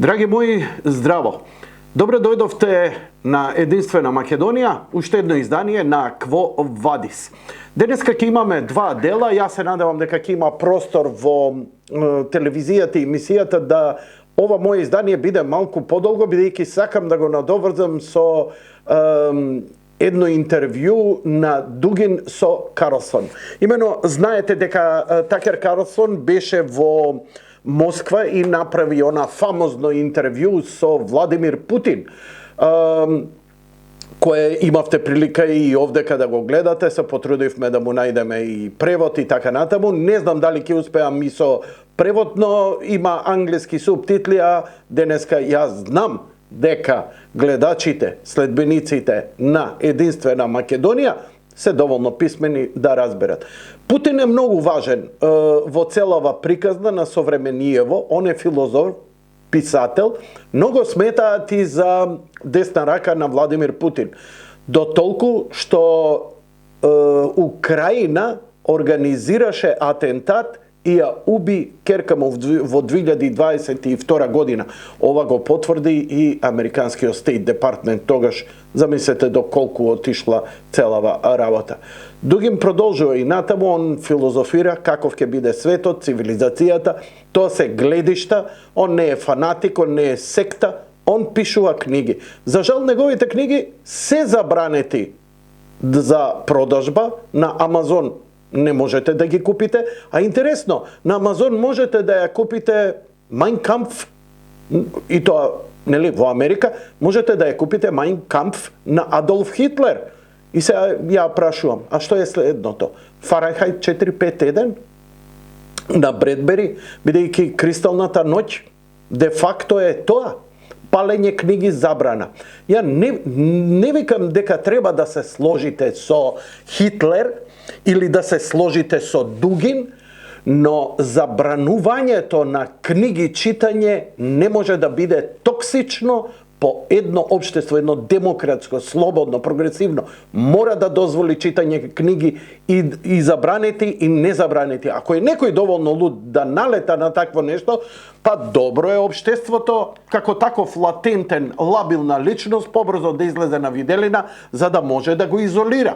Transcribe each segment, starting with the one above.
Драги мои, здраво! Добре дојдовте на Единствена Македонија, уште едно издание на Quo Vadis. Денеска ќе имаме два дела, јас се надевам дека ќе има простор во телевизијата и емисијата да ова моје издание биде малку подолго, бидејќи сакам да го надоврзам со едно интервју на Дугин со Карлсон. Имено, знаете дека Такер Карлсон беше во Москва и направи она фамозно интервју со Владимир Путин, кое имавте прилика и овде када го гледате, се потрудивме да му најдеме и превод и така натаму. Не знам дали ќе успеам и со превод, но има англиски субтитли, а денеска јас знам дека гледачите, следбениците на Единствена Македонија се доволно писмени да разберат. Путин е многу важен во целава приказна на современиево. Он е филозоф, писател. Много сметаат и за десна рака на Владимир Путин. До толку што Украина организираше атентат и ја уби керка му во 2022 година. Ова го потврди и американскиот State Department тогаш. Замислете до колку отишла целава работа. Дугин продолжува и натаму, он филозофира каков ќе биде светот, цивилизацијата, тоа се гледишта, он не е фанатик, он не е секта, он пишува книги. За жал, неговите книги се забранети за продажба на Амазон. Не можете да ги купите, а интересно, на Амазон можете да ја купите Mein Kampf, и тоа, нели, во Америка, можете да ја купите Mein Kampf на Адолф Хитлер. И се ја прашувам, а што е следното? Фаренгхајт 451 на Бредбери, бидејќи Кристалната ноќ де факто е тоа. Палење книги забрана. Ја не викам дека треба да се сложите со Хитлер или да се сложите со Дугин, но забранувањето на книги читање не може да биде токсично по едно општество, едно демократско, слободно, прогресивно. Мора да дозволи читање книги и забранети и незабранети. Ако е некој доволно луд да налета на такво нешто, па добро е општеството, како таков латентен, лабилна личност, побрзо да излезе на виделина, за да може да го изолира.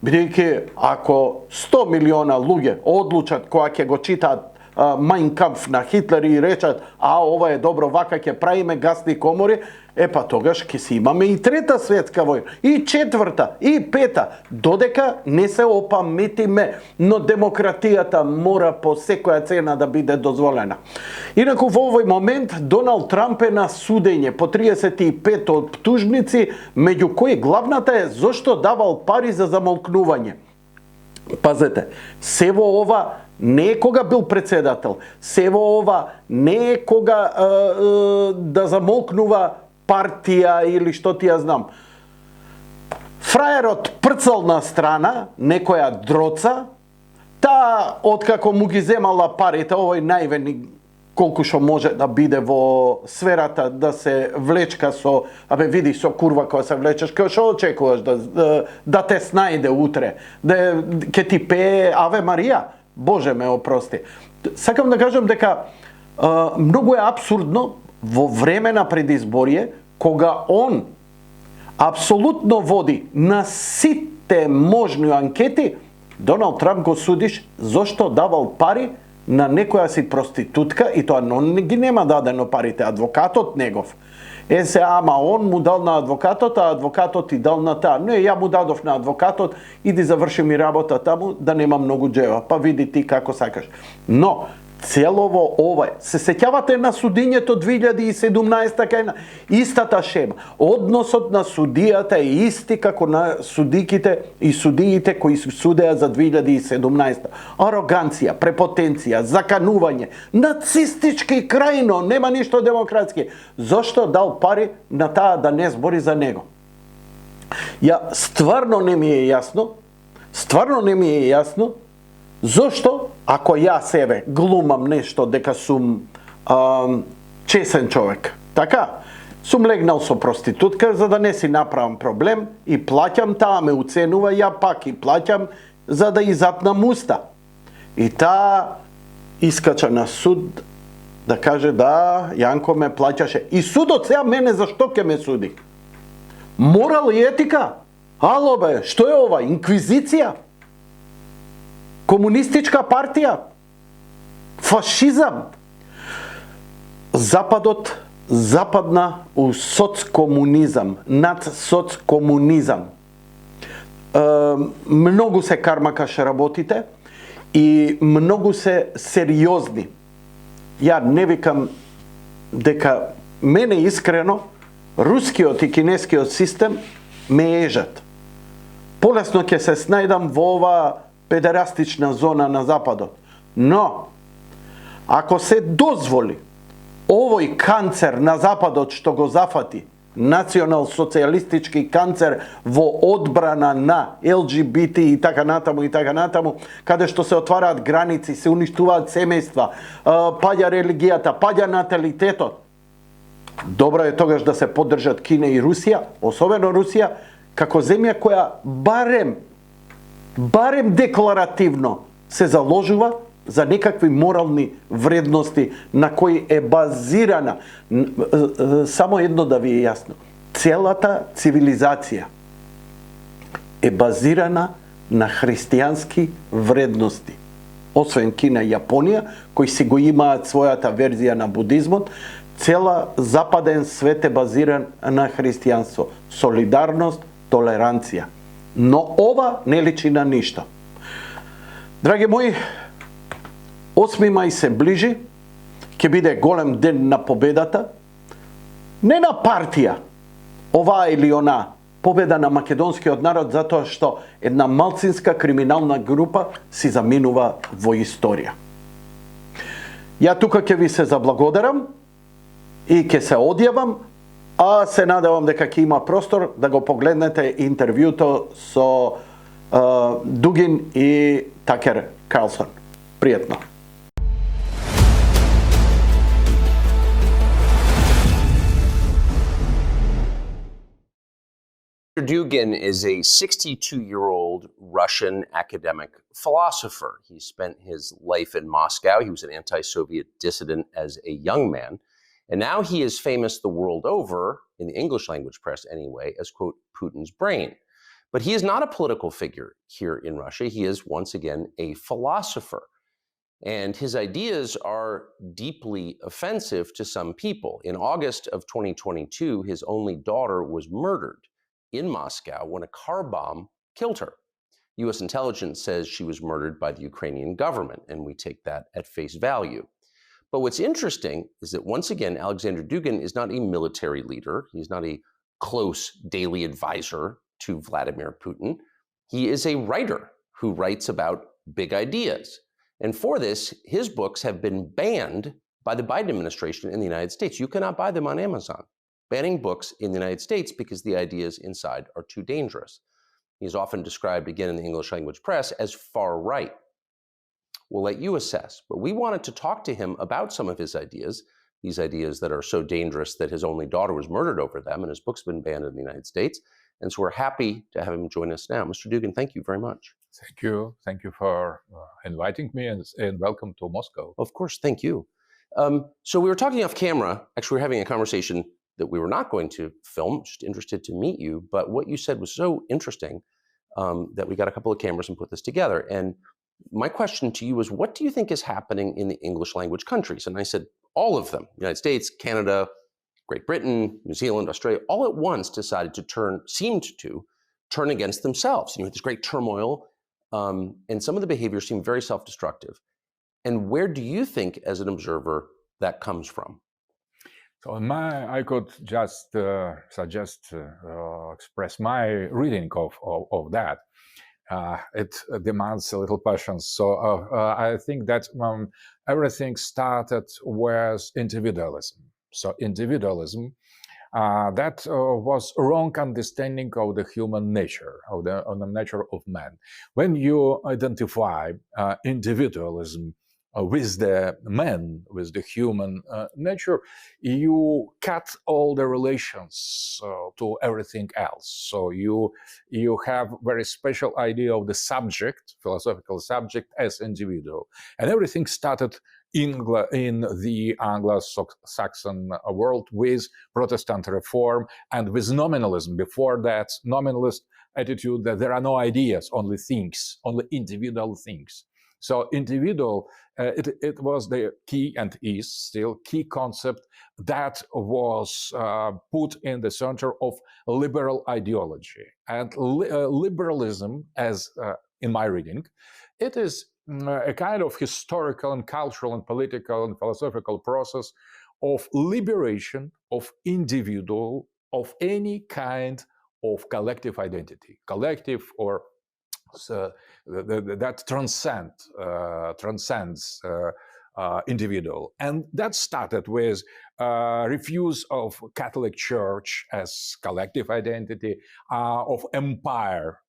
Бидејќи ако 100 милиона луѓе одлучат кога ќе го читаат Mein Kampf на Хитлер и речат, а ова е добро, вака ќе правиме гасни комори, па тогаш ќе си имаме и трета светска војна, и четврта, и пета, додека не се опаметиме, но демократијата мора по секоја цена да биде дозволена. Инаку во овој момент Доналд Трамп е на судење по 35 оптужници, меѓу кои главната е зошто давал пари за замолкнување. Пазете, се во ова не е кога бил председател, се во ова не е кога да замолкнува партија или што ти ја знам. Фраерот прцал на страна, некоја дроца, таа откако му ги земала парите, овој највени колку што може да биде во сферата да се влечка со, види со курва која се влечеш, што очекуваш да те снајде утре, да ќе ти пее Аве Марија? Боже ме опрости. Сакам да кажам дека многу е абсурдно во време на предизборие, кога он апсолутно води на сите можни анкети, Доналд Трамп го судиш зошто давал пари на некоја си проститутка, и тоа он ги нема дадено парите, адвокатот негов. Ама он му дал на адвокатот, а адвокатот и дал на таа. Не, ја му дадов на адвокатот, иди заврши ми работа таму, да нема многу джева, па види ти како сакаш. Но, целово ова, се сеќавате на судињето 2017 кај истата шема. Односот на судијата е исти како на судиките и судиите кои судеа за 2017. Ароганција, препотенција, заканување, нацистички крајно, нема ништо демократски. Зошто дал пари на таа да не збори за него? Ја стварно не ми е јасно, зошто, ако ја себе глумам нешто дека сум чесен човек, така, сум легнал со проститутка за да не си направам проблем и плаќам, таа ме уценува, ја пак и плаќам за да изапнам уста. И таа искача на суд да каже да, Јанко ме плаќаше. И судот сега мене зашто ќе ме суди? Морал и етика? Ало бе, што е ова? Инквизиција? Комунистичка партија? Фашизам? Западот западна у соцкомунизам, над соцкомунизам. Многу се кармакаш работите и многу се сериозни. Ја не викам дека мене искрено рускиот и кинескиот систем ме ежат. Полесно ќе се снајдам во ова педерастична зона на Западот. Но, ако се дозволи овој канцер на Западот што го зафати, национал-социјалистички канцер во одбрана на ЛГБТ и така натаму, каде што се отвараат граници, се уништуваат семејства, паѓа религијата, паѓа наталитетот. Добро е тогаш да се поддржат Кина и Русија, особено Русија, како земја која барем декларативно се заложува за некакви морални вредности на кои е базирана. Само едно да ви е јасно. Целата цивилизација е базирана на христијански вредности. Освен Кина и Јапонија, кои си го имаат својата верзија на будизмот, цела западен свет е базиран на христијанство. Солидарност, толеранција. Но ова не личи на ништо. Драги мои, 8 мај се ближи, ќе биде голем ден на победата, не на партија, оваа или она, победа на македонскиот народ, затоа што една малцинска криминална група си заминува во историја. Ја тука ќе ви се заблагодарам и ќе се одјавам, а се надевам дека ќе има простор да го погледнете интервјуто со Дугин и Такер Карлсон. Пријатно. Dugin is a 62-year-old Russian academic philosopher. He spent his life in Moscow. He was an anti-Soviet dissident as a young man. And now he is famous the world over, in the English language press anyway, as, quote, Putin's brain. But he is not a political figure here in Russia. He is, once again, a philosopher. And his ideas are deeply offensive to some people. In August of 2022, his only daughter was murdered in Moscow when a car bomb killed her. US intelligence says she was murdered by the Ukrainian government, and we take that at face value. But what's interesting is that, once again, Alexander Dugin is not a military leader. He's not a close daily advisor to Vladimir Putin. He is a writer who writes about big ideas. And for this, his books have been banned by the Biden administration in the United States. You cannot buy them on Amazon. Banning books in the United States because the ideas inside are too dangerous. He's often described, again in the English language press, as far right. We'll let you assess, but we wanted to talk to him about some of his ideas, these ideas that are so dangerous that his only daughter was murdered over them, and his book's been banned in the United States. And so we're happy to have him join us now. Mr. Dugin, thank you very much. Thank you. Thank you for inviting me, and welcome to Moscow. Of course, thank you. So we were talking off camera. Actually, we were having a conversation that we were not going to film, just interested to meet you. But what you said was so interesting that we got a couple of cameras and put this together. And my question to you was, what do you think is happening in the English language countries? And I said, all of them, United States, Canada, Great Britain, New Zealand, Australia, all at once decided to seemed to turn against themselves. You had this great turmoil, and some of the behaviors seem very self-destructive. And where do you think, as an observer, that comes from? So I could just suggest, express my reading of that. It demands a little patience. So I think that everything started with individualism. So individualism, that was a wrong understanding of the human nature, of the nature of man. When you identify individualism with the man, with the human nature, you cut all the relations to everything else. So you have very special idea of the subject, philosophical subject, as individual. And everything started in the Anglo-Saxon world with Protestant reform and with nominalism. Before that, nominalist attitude that there are no ideas, only things, only individual things. So individual, it was the key and is still key concept that was put in the center of liberal ideology. And liberalism, as in my reading, it is a kind of historical and cultural and political and philosophical process of liberation of individual of any kind of collective identity, collective or that transcends individual. And that started with refuse of Catholic Church as collective identity, of empire,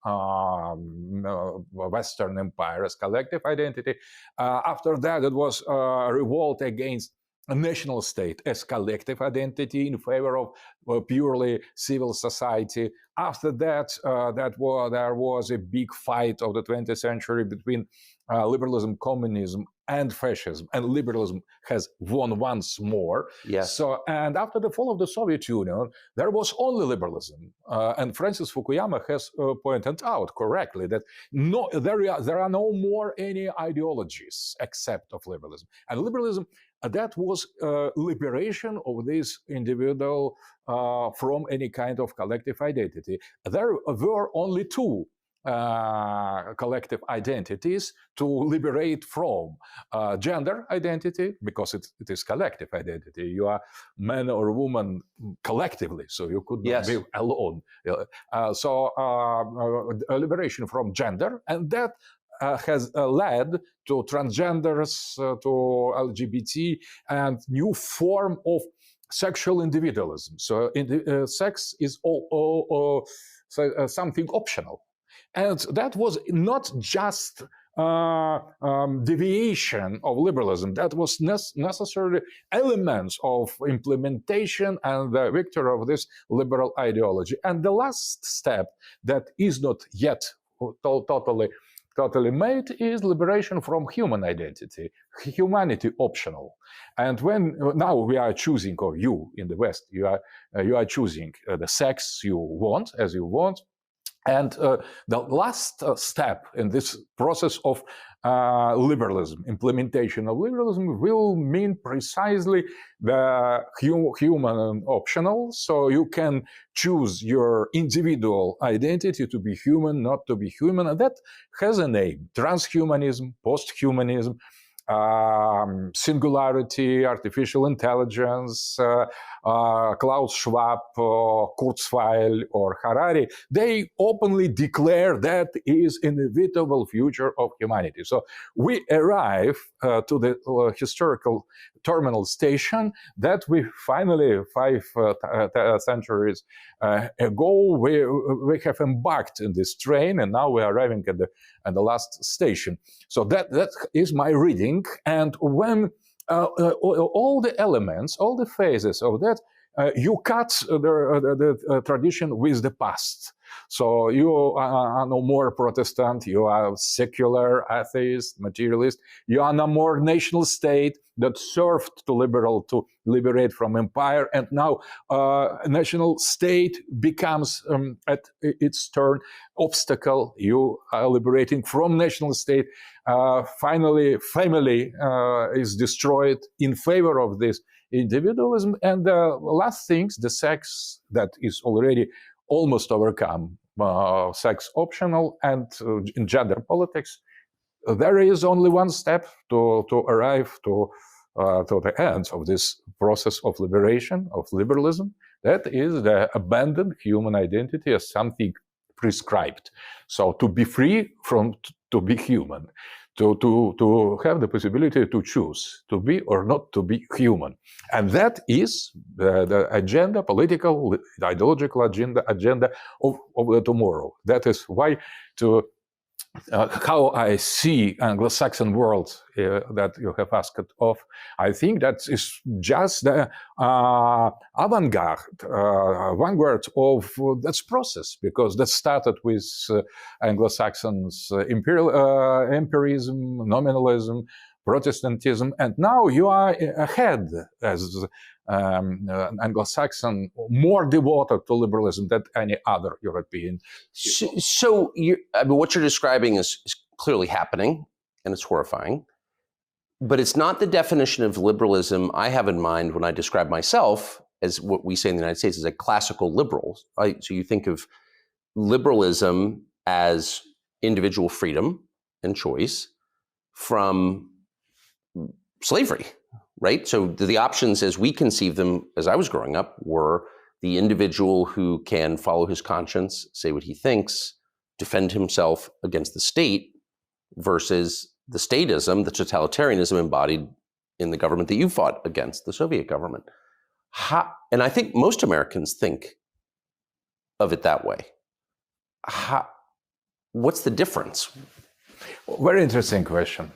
Western Empire as collective identity. After that, it was a revolt against a national state as collective identity in favor of purely civil society. After that, there was a big fight of the 20th century between liberalism, communism, and fascism, and liberalism has won once more. Yes. So, and after the fall of the Soviet Union, there was only liberalism, and Francis Fukuyama has pointed out correctly that there are no more any ideologies except of liberalism, and liberalism. That was liberation of this individual from any kind of collective identity. There were only two collective identities to liberate from: gender identity, because it is collective identity. You are man or woman collectively, so you could not be alone. So a liberation from gender, and that has led to transgenders, to LGBT, and new form of sexual individualism. So sex is something optional. And that was not just deviation of liberalism, that was necessarily elements of implementation and the victory of this liberal ideology. And the last step that is not yet totally made is liberation from human identity, humanity optional. And when now we are choosing, or you in the West, you are choosing the sex you want, as you want. And the last step in this process of liberalism, implementation of liberalism, will mean precisely the human optional. So you can choose your individual identity to be human, not to be human. And that has a name: transhumanism, posthumanism, singularity, artificial intelligence, Klaus Schwab, Kurzweil, or Harari. They openly declare that is inevitable future of humanity. So we arrive to the historical terminal station that we finally, 5 centuries ago, we have embarked in this train, and now we are arriving at the last station. So that is my reading. And when all the elements, all the phases of that, you cut the tradition with the past. So you are no more Protestant, you are secular, atheist, materialist. You are no more national state that served to liberate from empire. And now national state becomes, at its turn, obstacle. You are liberating from national state. Finally, family is destroyed in favor of this individualism. And the last things, the sex that is already almost overcome, sex optional, and in gender politics, there is only one step to arrive to the end of this process of liberation, of liberalism. That is the abandoned human identity as something prescribed. So to be free from to be human, to have the possibility to choose to be or not to be human. And that is the agenda, political, ideological agenda of the tomorrow. That is why how I see Anglo-Saxon world that you have asked of, I think that is just the vanguard of this process, because that started with Anglo-Saxons' empirism, nominalism, Protestantism, and now you are ahead as Anglo-Saxon, more devoted to liberalism than any other European. So what you're describing is clearly happening, and it's horrifying. But it's not the definition of liberalism I have in mind when I describe myself as what we say in the United States as a classical liberal. Right? So you think of liberalism as individual freedom and choice from slavery, right? So the options as we conceived them as I was growing up were the individual who can follow his conscience, say what he thinks, defend himself against the state, versus the statism, the totalitarianism embodied in the government that you fought against, the Soviet government. And I think most Americans think of it that way. What's the difference? Very interesting question.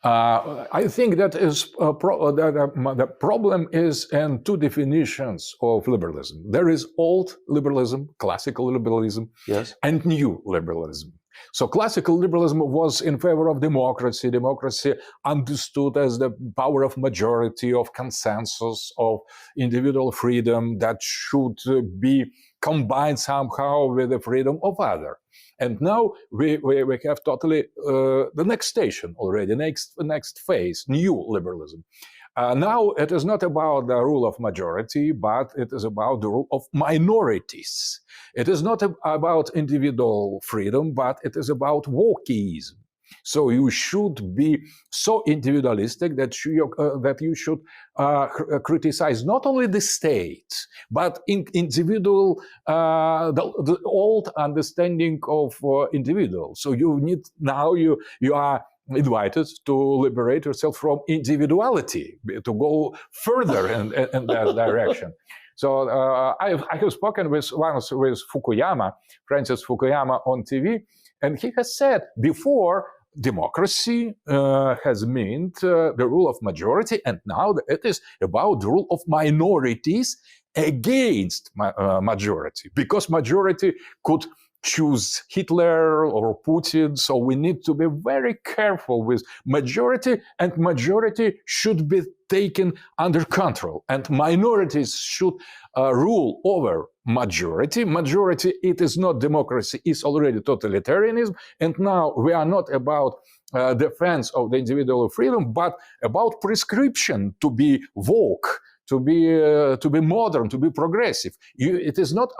I think that is the problem is in two definitions of liberalism. There is old liberalism, classical liberalism, yes, and new liberalism. So classical liberalism was in favor of democracy. Democracy understood as the power of majority, of consensus, of individual freedom that should be combined somehow with the freedom of others. And now we have totally the next station already, next phase, new liberalism. Now it is not about the rule of majority, but it is about the rule of minorities. It is not about individual freedom, but it is about wokeism. So you should be so individualistic that you should criticize not only the state, but individual, the old understanding of individual. So you need now you are invited to liberate yourself from individuality, to go further in that direction. So I have spoken once with Fukuyama, Francis Fukuyama, on TV, and he has said before democracy has meant the rule of majority, and now it is about the rule of minorities against majority, because majority could choose Hitler or Putin. So we need to be very careful with majority, and majority should be taken under control, and minorities should rule over majority. Majority, it is not democracy, it's already totalitarianism. And now we are not about defense of the individual freedom, but about prescription to be woke, to be modern, to be progressive. It is not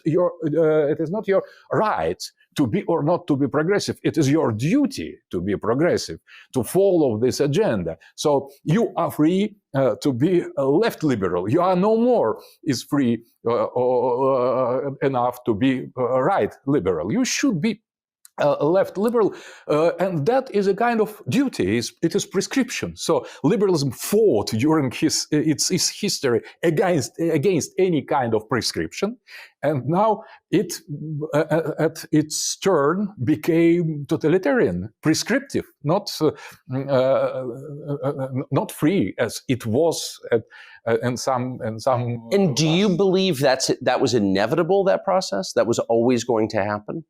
your right to be or not to be progressive. It is your duty to be progressive, to follow this agenda. So you are free to be a left liberal. You are no more free enough to be right liberal. You should be left liberal, and that is a kind of duty. It is prescription. So liberalism fought during its history against any kind of prescription, and now it at its turn became totalitarian, prescriptive, not free as it was in some. And do you believe that was inevitable? That process that was always going to happen?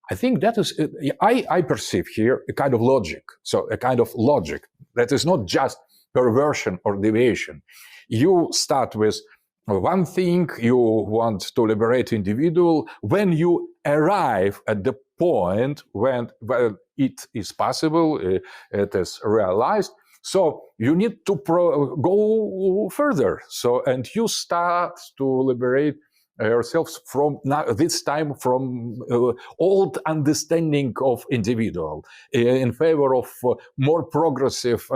I think that is, I perceive here a kind of logic. So a kind of logic that is not just perversion or deviation. You start with one thing, you want to liberate individual. When you arrive at the point when it is possible, it is realized, so you need to go further. So, and you start to liberate yourselves from this time from old understanding of individual in favor of more progressive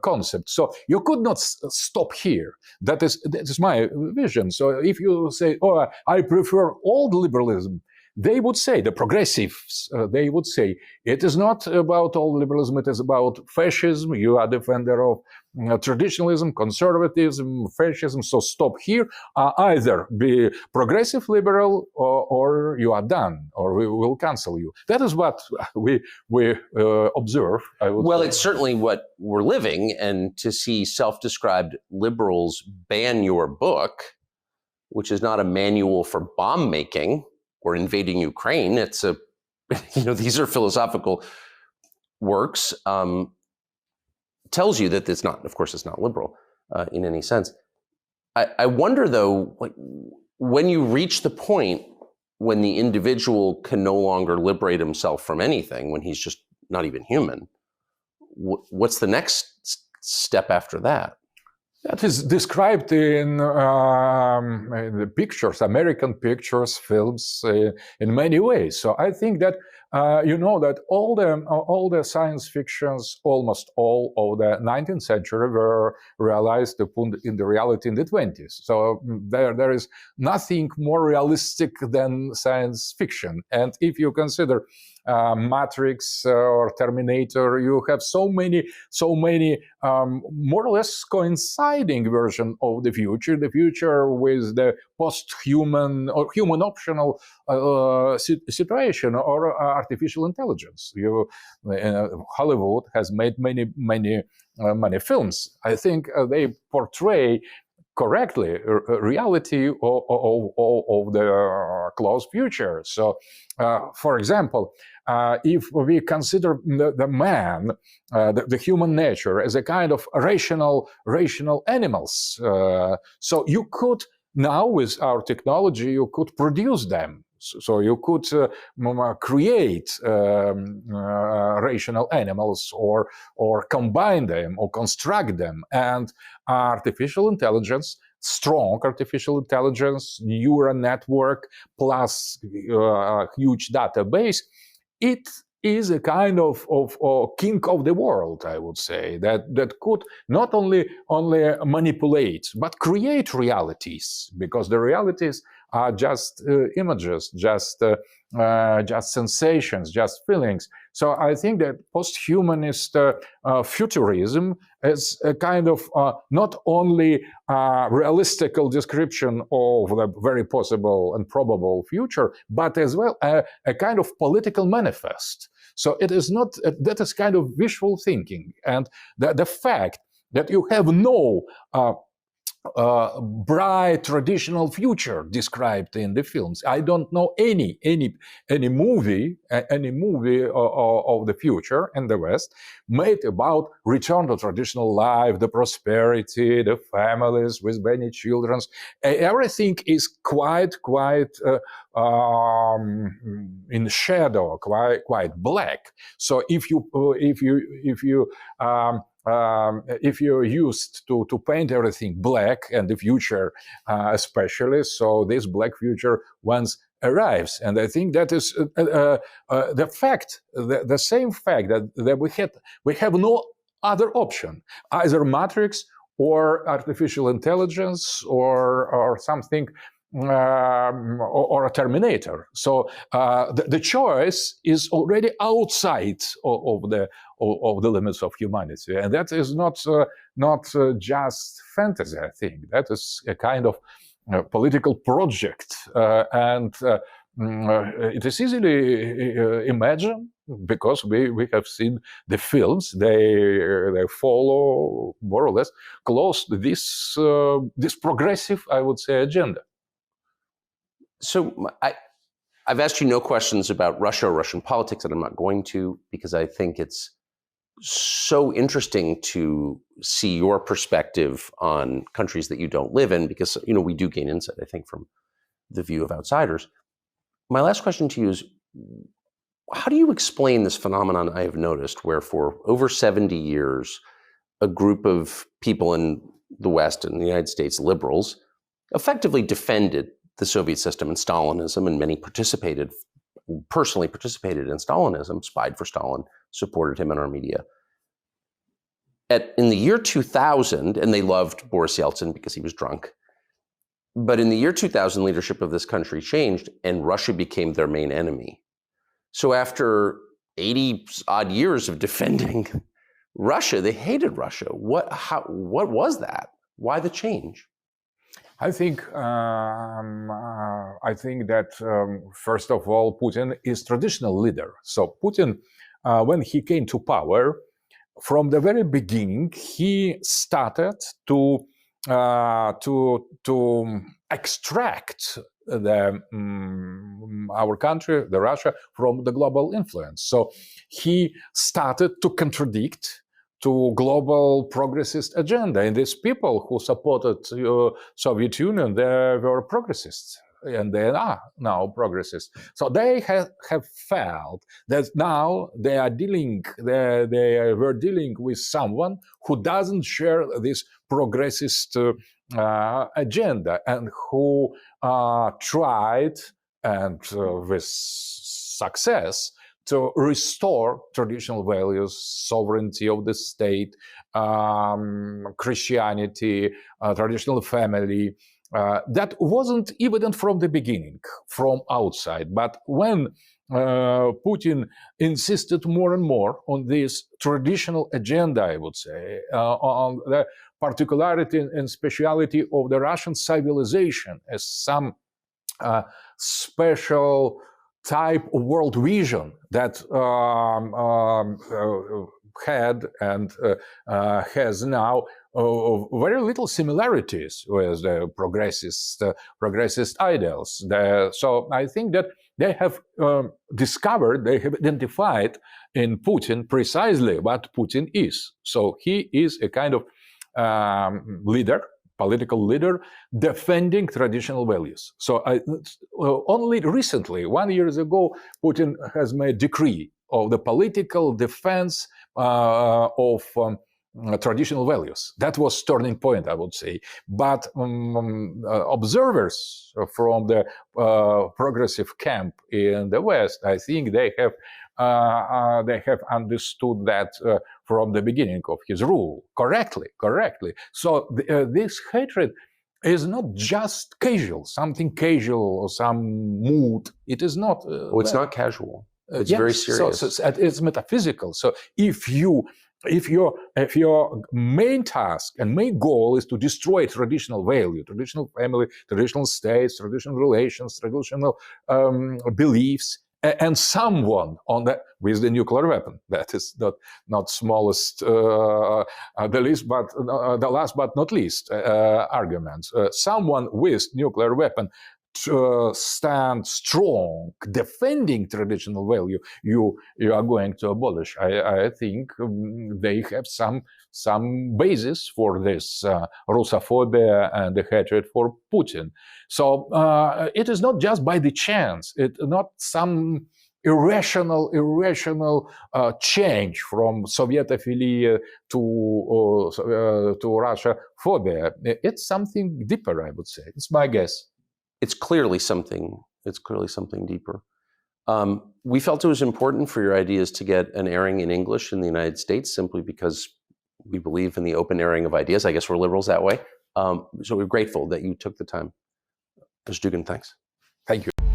concepts. So you could not stop here. That is my vision. So if you say, "Oh, I prefer old liberalism," they would say, the progressives, they would say, it is not about old liberalism, it is about fascism. You are a defender of traditionalism, conservatism, fascism, so stop here. Either be progressive liberal or you are done, or we will cancel you. That is what we observe, I would say. It's certainly what we're living, and to see self-described liberals ban your book, which is not a manual for bomb making or invading Ukraine. It's these are philosophical works. tells you that it's not, of course, it's not liberal in any sense. I wonder, though, like, when you reach the point when the individual can no longer liberate himself from anything, when he's just not even human, what's the next step after that? That is described in the pictures, American pictures, films, in many ways. So I think that that all the science fictions, almost all of the 19th century, were realized in the reality in the 20s. So there is nothing more realistic than science fiction. And if you consider Matrix or Terminator, you have so many more or less coinciding version of the future with the post-human or human optional situation or artificial intelligence. Hollywood has made many films. I think they portray correctly reality of the close future. So, for example, if we consider the man, the human nature, as a kind of rational animals, so you could now, with our technology, you could produce them. So you could create rational animals, or combine them, or construct them. And artificial intelligence, strong artificial intelligence, neural network, plus huge database, it is a kind of king of the world, I would say, that could not only manipulate, but create realities, because the realities are just images, just sensations, just feelings. So I think that post-humanist futurism is a kind of not only realistical description of the very possible and probable future, but as well a kind of political manifest. So it is not, that is kind of visual thinking. And the fact that you have no bright traditional future described in the films. I don't know any movie of the future in the West made about return to traditional life, the prosperity, the families with many children. Everything is quite in shadow, quite black. So if you're used to paint everything black, and the future especially, so this black future once arrives. And I think that is the fact, the same fact that we have no other option, either Matrix or artificial intelligence or something, or a Terminator. So the choice is already outside of the limits of humanity, and that is not just fantasy. I think that is a kind of political project, and it is easily imagined, because we have seen the films. They follow more or less close to this progressive, I would say, agenda. So I've asked you no questions about Russia or Russian politics, and I'm not going to, because I think it's so interesting to see your perspective on countries that you don't live in, because we do gain insight, I think, from the view of outsiders. My last question to you is, how do you explain this phenomenon I have noticed, where for over 70 years, a group of people in the West and the United States, liberals, effectively defended the Soviet system and Stalinism, and many personally participated in Stalinism, spied for Stalin, supported him in our media. In the year 2000, and they loved Boris Yeltsin because he was drunk, but in the year 2000, leadership of this country changed, and Russia became their main enemy. So after 80 odd years of defending Russia, they hated Russia. What was that? Why the change? I think that first of all, Putin is traditional leader. So Putin, when he came to power, from the very beginning, he started to extract our country, the Russia, from the global influence. So he started to contradict, to global progressist agenda. And these people who supported Soviet Union, they were progressists, and they are now progressists. So they have felt that now they were dealing with someone who doesn't share this progressist agenda, and who tried, and with success, to restore traditional values, sovereignty of the state, Christianity, traditional family. That wasn't evident from the beginning, from outside. But when Putin insisted more and more on this traditional agenda, I would say, on the particularity and speciality of the Russian civilization as some special type of world vision that had and has now very little similarities with the progressist ideals. So I think that they have discovered, they have identified in Putin precisely what Putin is. So he is a kind of leader, political leader, defending traditional values. So only recently, 1 year ago, Putin has made a decree of the political defense of traditional values. That was turning point, I would say. But observers from the progressive camp in the West, I think they have understood that from the beginning of his rule correctly. So this hatred is not just casual, something casual or some mood. It is not. It's not casual. It's very serious. So it's metaphysical. So if your main task and main goal is to destroy traditional value, traditional family, traditional states, traditional relations, traditional beliefs, and someone on that with the nuclear weapon, that is not smallest, the least, but the last but not least argument. Someone with nuclear weapon stand strong, defending traditional value, you are going to abolish. I think they have some basis for this Russophobia and the hatred for Putin. So it is not just by the chance. It's not some irrational change from Sovietophilia to Russia phobia. It's something deeper, I would say. It's my guess. It's clearly something deeper. We felt it was important for your ideas to get an airing in English in the United States, simply because we believe in the open airing of ideas. I guess we're liberals that way. So we're grateful that you took the time. Mr. Dugin, thanks. Thank you.